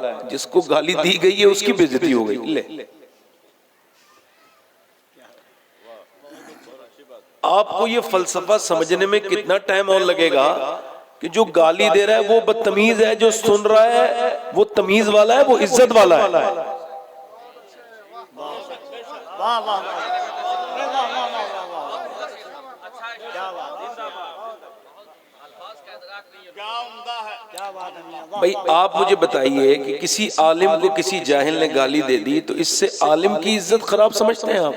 है, जिसको गाली दी गई है उसकी बेइज्जती हो गई। ले आपको ये फलसफा समझने में कितना टाइम और लगेगा कि जो गाली दे रहा है वो बदतमीज है, जो सुन रहा है वो तमीज वाला है, वो इज्जत वाला है। भाई आप मुझे बताइए कि किसी आलिम को किसी जाहिल ने गाली दे दी तो इससे आलिम की इज्जत खराब समझते हैं आप?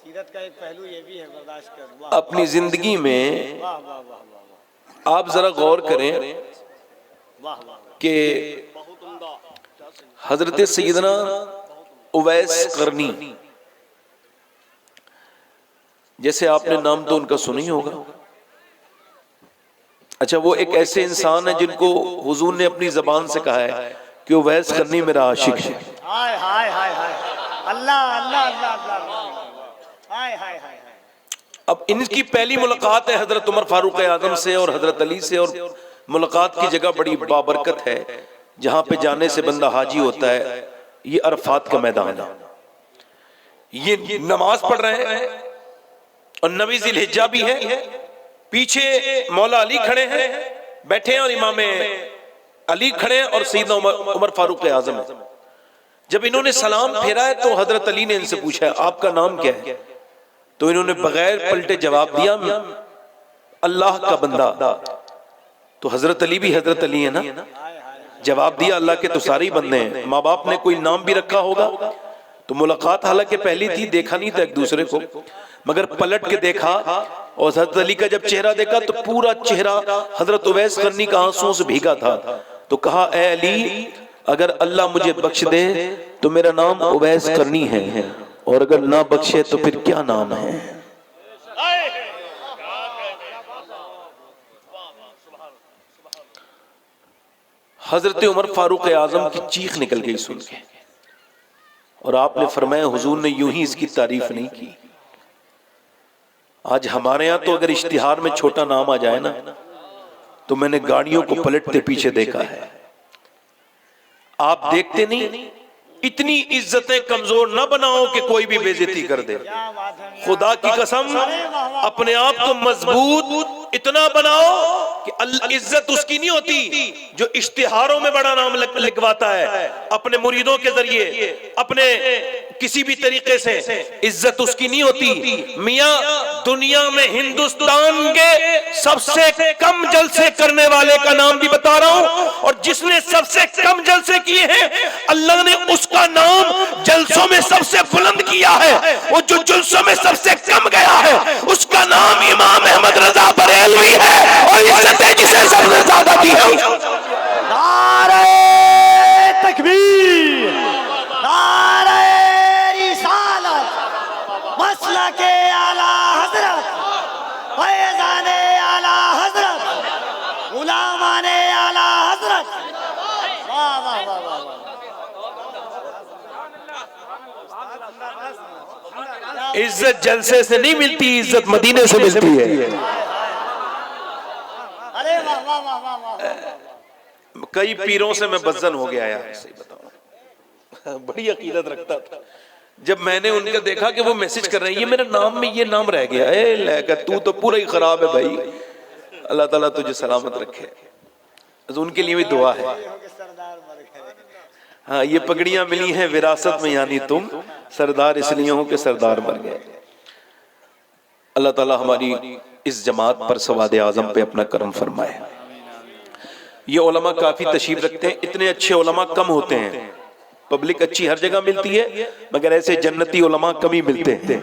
सीरत का एक पहलू ये भी है, बर्दाश्त कर। अपनी जिंदगी में आप जरा गौर करें कि हजरत सैयदना उवैस करनी, जैसे आपने नाम तो उनका सुना ही होगा। अच्छा, वो एक ऐसे इंसान है जिनको हुजूर ने अपनी जबान से कहा है कि उवैस करनी मेरा आशिक है। हाय हाय हाय हाय, अल्लाह अल्लाह अल्लाह, हाय हाय हाय। अब इनकी पहली मुलाकात है हजरत उमर फारूक आजम से और हजरत अली से, और मुलाकात की जगह बड़ी बाबरकत है जहां पे जाने से बंदा हाजी होता है। ये अरफात का मैदान है। ये नमाज पढ़ रहे हैं और नबी जिलहिज्जा भी है, पीछे मौला अली खड़े हैं बैठे हैं और इमाम अली खड़े हैं और सैयदना उमर फारूक आजम है। जब इन्होंने सलाम फेरा है तो हजरत अली ने इनसे पूछा है आपका नाम क्या है? तो इन्होंने बगैर पलटे जवाब दिया अल्लाह का बंदा। तो हजरत अली भी हजरत अली है ना, जवाब दिया अल्लाह के तो सारे ही बंदे हैं। माँ बाप ने कोई नाम भी रखा होगा। तो मुलाकात हालांकि पहली थी, देखा नहीं था एक दूसरे को, मगर पलट के देखा और हजरत अली का जब चेहरा देखा तो पूरा चेहरा हजरत उवैस करनी का आंसुओं से भीगा था। तो कहा ए अली, अगर अल्लाह मुझे बख्श दे तो मेरा नाम उवैस करनी है, और अगर ना बख्शे तो फिर क्या नाम है? हजरत उमर फारूक आजम की चीख निकल गई सुन के, और आपने फरमाया हुजूर ने यूं ही इसकी तारीफ नहीं की। आज हमारे यहाँ तो अगर इश्तिहार में छोटा नाम आ जाए ना तो मैंने गाड़ियों को पलटते पीछे देखा है। आप देखते नहीं, इतनी इज्जतें कमजोर न बनाओ कि कोई भी बेइज्जती कर दे। खुदा की कसम, अपने आप को मजबूत इतना बनाओ कि इज्जत उसकी नहीं होती जो इश्तिहारों में बड़ा नाम लिखवाता है अपने मुरीदों के जरिए, अपने किसी भी तरीके से इज्जत उसकी नहीं होती। मियां, दुनिया में हिंदुस्तान के सबसे कम जलसे करने वाले का नाम भी बता रहा हूं, और जिसने सबसे कम जलसे किए हैं अल्लाह ने उसका नाम जलसों में सबसे बुलंद किया है। वो जो जलसों में सबसे कम गया है उसका नाम इमाम अहमद रजा बरेलवी है, और इज्जत जिसे सबसे ज्यादा दी है। नारे तकबीर, नारे रिसालत, मसलके आला हजरत, फैज़ाने आला हजरत, गुलामाने आला हजरत। वाह वाह वाह वाह। इज्जत जलसे से नहीं मिलती, इज्जत मदीने से मिलती है। अरे वाह वाह वाह वाह वाह। कई पीरों से मैं बज्जन हो गया यार, सही बताऊं, बड़ी अकीदत रखता था। जब मैंने उनका देखा कि वो मैसेज कर रहे हैं ये मेरे नाम में ये नाम रह गया, ए लेकर तू तो पूरा ही खराब है भाई, अल्लाह ताला तुझे सलामत रखे। तो उनके लिए भी दुआ है। हाँ, ये पगड़ियां मिली हैं विरासत में, यानी तुम सरदार इसलिए हो कि सरदार मर गए। अल्लाह ताला हमारी इस जमात पर सवाद आजम पे अपना करम फरमाए। ये उलमा काफी तशरीफ रखते हैं, इतने अच्छे उलमा कम होते हैं। पब्लिक अच्छी हर जगह मिलती है मगर ऐसे जन्नती उलमा कम ही मिलते हैं।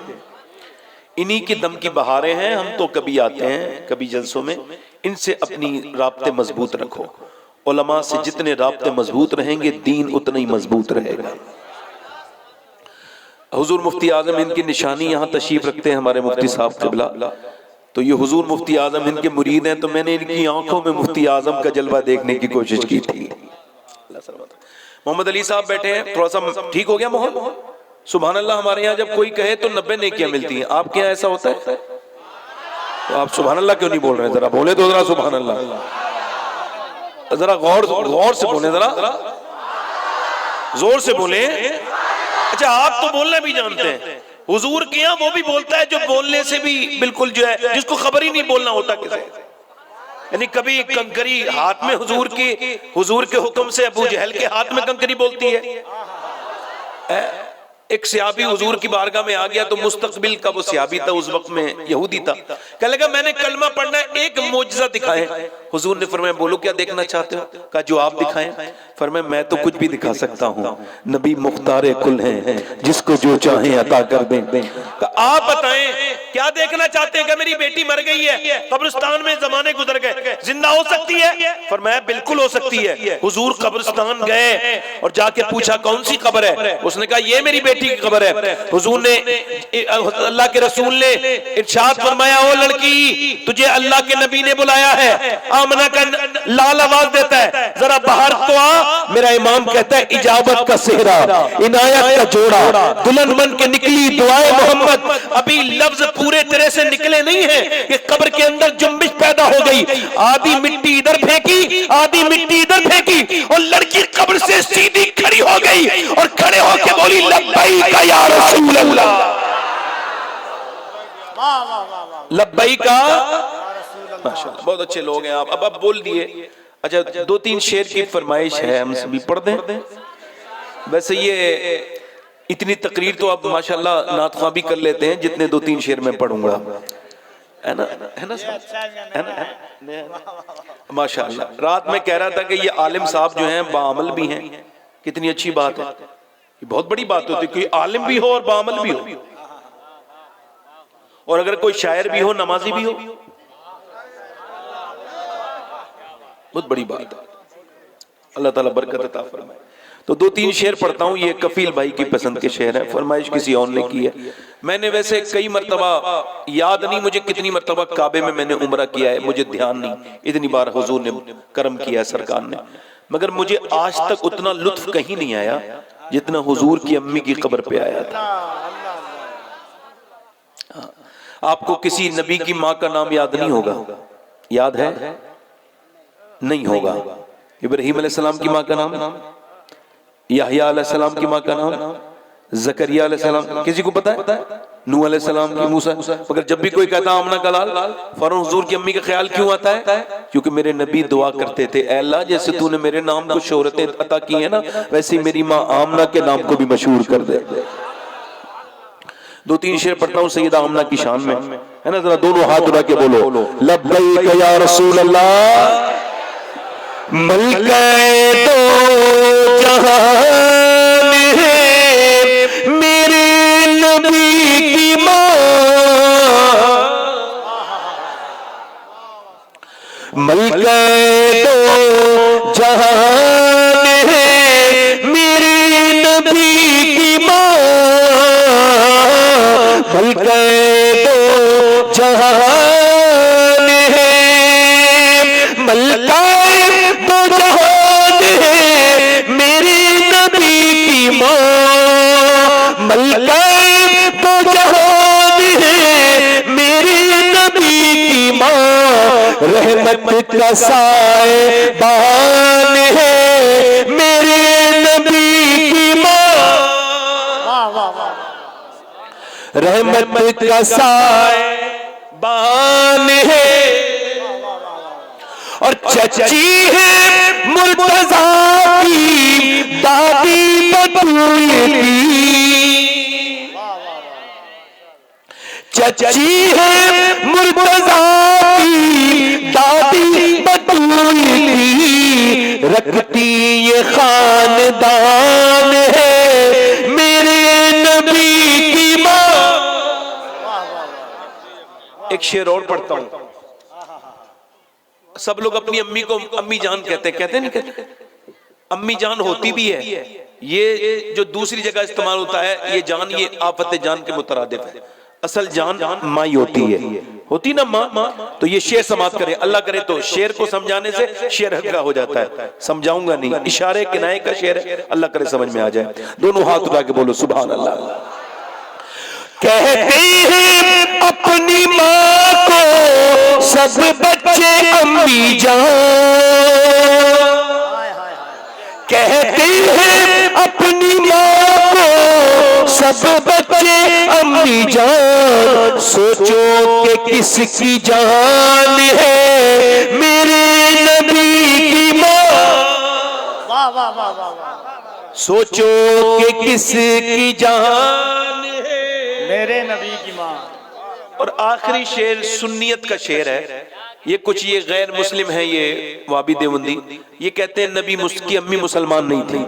इन्हीं की दम की बहारें हैं। हम तो कभी आते हैं कभी जलसों में, इनसे अपनी राब्ते मजबूत रखो। उलमा से जितने राब्ते मजबूत रहेंगे दीन उतना ही मजबूत रहेगा। हुजूर मुफ्ती आजम इनकी निशानी यहाँ तशरीफ रखते हैं हमारे मुफ्ती साहब क़िबला। तो ये हुजूर मुफ्ती आजम इनके मुरीद हैं, तो मैंने इनकी आंखों में मुफ्ती आजम का जलवा देखने की कोशिश की थी। मोहम्मद अली साहब बैठे हैं, थोड़ा सा ठीक हो गया माहौल? सुभान अल्लाह। हमारे यहाँ जब कोई कहे तो 90 नेकियां मिलती हैं, आपके यहाँ ऐसा होता है? तो आप सुभान अल्लाह क्यों नहीं बोल रहे हैं? जरा बोले तो जरा सुभान अल्लाह, जरा गौर से बोले जरा। जोर से बोले। अच्छा, आप तो बोलना भी जानते हैं, हुजूर के यहाँ वो भी बोलता है जो बोलने से भी बिल्कुल जो है, जिसको खबर ही नहीं बोलना होता किसे। यानी कभी कंकरी हाथ में हुजूर के हुक्म से अबू जहल के हाथ में कंकरी बोलती है। एक सियाबी हुजूर की बारगाह में आ गया तो मुस्तकबिल का वो सियाबी था, उस वक्त में यहूदी था। कहने लगा मैंने कलमा पढ़ना है, एक मोजज़ा दिखाएं। हुजूर ने फरमाया बोलो क्या देखना चाहते हो? कहा जो आप दिखाएं। फरमाया मैं तो कुछ भी दिखा सकता हूँ, नबी मुख्तार कुल हैं, जिसको जो चाहें अता कर दें। आप बताएं क्या देखना चाहते हैं? कि मेरी बेटी मर गई है, कब्रिस्तान में जमाने गुजर गए, जिंदा हो सकती है? फरमाया बिल्कुल हो सकती है। हुजूर कब्रिस्तान गए और जाके पूछा कौन सी कब्र है? उसने कहा ये मेरी बेटी की कब्र है। हुजूर ने, अल्लाह के रसूल ने इरशाद फरमाया ओ लड़की, तुझे अल्लाह के नबी ने बुलाया है। आमना का लाल आवाज देता है जरा बाहर तो आ। मेरा इमाम कहता है इजाबत का सेहरा, इनायत का जोड़ा, दुल्हन बन के निकली दुआए मोहम्मद। अभी लफ्ज पूरे तरह से निकले नहीं है कि कब्र के अंदर जुम्बिश पैदा हो गई। आधी मिट्टी इधर फेंकी, आधी मिट्टी इधर फेंकी, और लड़की कब्र से सीधी खड़ी हो गई और खड़े होकर बोली लब्बैक या रसूल अल्लाह, लब्बैक माशाअल्लाह। बहुत अच्छे लोग हैं आप। अब बोल दिए। अच्छा, दो तीन शेर की फरमाइश है, हम सभी पढ़ दें। वैसे ये इतनी तकरीर तो आप माशाअल्लाह नात ख्वां भी कर लेते हैं, जितने दो तीन शेर में पढ़ूंगा, है ना? है ना? है ना? माशाअल्लाह। रात में कह रहा था कि ये आलिम साहब जो हैं बाअमल भी हैं। कितनी अच्छी बात है, ये बहुत बड़ी बात होती है, कोई आलिम भी हो और बाअमल भी हो, और अगर कोई शायर भी हो, नमाजी भी हो, बहुत बड़ी बात है। अल्लाह ताला बरकत अता फरमाए। तो दो तीन शेर पढ़ता हूँ, ये कफील भाई की पसंद के शेर है, फरमाइश किसी और ने की है। मैंने वैसे कई मरतबा, याद नहीं मुझे कितनी मरतबा काबे में मैंने उम्रा किया है, मुझे ध्यान नहीं, इतनी बार हुजूर ने करम किया है सरकार ने, मगर मुझे आज तक उतना लुत्फ कहीं नहीं आया जितना हुजूर की अम्मी की कब्र पे आया था। आपको किसी नबी की माँ का नाम याद नहीं होगा? याद है? नहीं होगा। इब्राहीम अलैहिस्सलाम की माँ का नाम, याहया अलैहिस्सलाम की माँ का नाम, जकरिया अलैहिस्सलाम, किसी को पता है? नूह अलैहिस्सलाम की, मूसा। मगर जब भी कोई कहता आमना का लाल, फौरन हुजूर की अम्मी का ख्याल क्यों आता है? क्योंकि मेरे नबी दुआ करते थे, ऐ अल्लाह जैसे तूने मेरे नाम को शोहरतें अता की है ना, वैसे ही मेरी माँ आमना के नाम को भी मशहूर कर दे। दो तीन शेर पढ़ता हूँ सैयदा आमना की शान में, है ना? जरा दोनों हाथ उठा के बोलो लब्बैक या रसूल अल्लाह, मलके दो जहान है मेरे नबी की माँ, मलके दो जहान है मेरे नबी की माँ, मलके दो जहान है, मलका मलकाए तो जहान है मेरे नबी की माँ, रहमत का साएबान है मेरे नबी की माँ, रहमत का साएबान है, और चची है मुर्तजा की दादी बतूल की, चची है मुर्तजा की दादी बतूल की, रखती ये खानदान है मेरे नबी की माँ। एक शेर और पढ़ता हूँ। सब लोग अपनी अम्मी को अम्मी जान कहते नहीं कहते? अम्मी जान होती भी है, ये जो दूसरी जगह इस्तेमाल होता है ये जान, ये आफत जान के मुतरादिफ है। असल जान माई होती ना माँ। तो ये शेर समाप्त करें, अल्लाह करे तो शेर को समझाने से शेर हल्का हो जाता है, समझाऊंगा नहीं, इशारे किनाए का शेर है, अल्लाह करे समझ में आ जाए। दोनों हाथ उठा के बोलो सुभान अल्लाह। कहते हैं अपनी माँ को सब बच्चे अम्मी जान, कहते हैं अपनी सब बच्चे अम्मी जान, सोचो कि किसकी जान है मेरे नबी की माँ। वाह वाह वाह वाह वाह, सोचो कि किसकी जान है मेरे नबी की माँ। और आखिरी शेर सुन्नियत का शेर है। ये कुछ ये गैर मुस्लिम है, ये वाबी देवबंदी, ये कहते हैं नबी की अम्मी मुसलमान नहीं थी।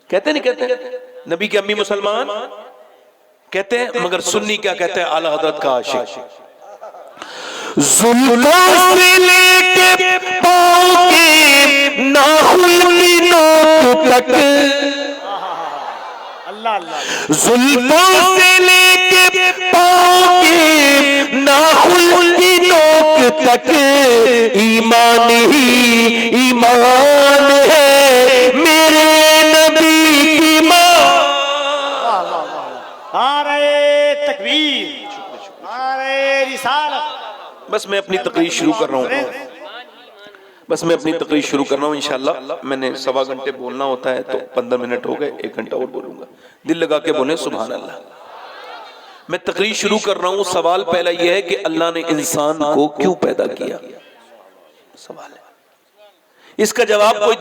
कहते नहीं कहते नबी की अम्मी मुसलमान कहते हैं, मगर सुन्नी क्या कहते हैं, आला हजरत का आशिक। जुल्फों से लेके पाँव के नाखून की नोक तक, अल्लाह अल्लाह, जुल्फों से लेके पाँव के नाखून की नोक तक ईमान ही ईमान है मेरे नबी की माँ। वाह वाह वाह, नारे तकबीर, नारे रिसालत। बस मैं अपनी तकरीर शुरू कर रहा हूँ, बस मैं अपनी तकरीर शुरू कर रहा हूँ। इंशाल्लाह मैंने 1.25 घंटे बोलना होता है, तो 15 मिनट हो गए, 1 घंटा और बोलूंगा। दिल लगा के बोले सुभान अल्लाह। मैं तकरीर शुरू कर रहा हूँ। सवाल पहला यह है कि अल्लाह ने इंसान को क्यों पैदा किया, सवाल है। इसका जवाब कोई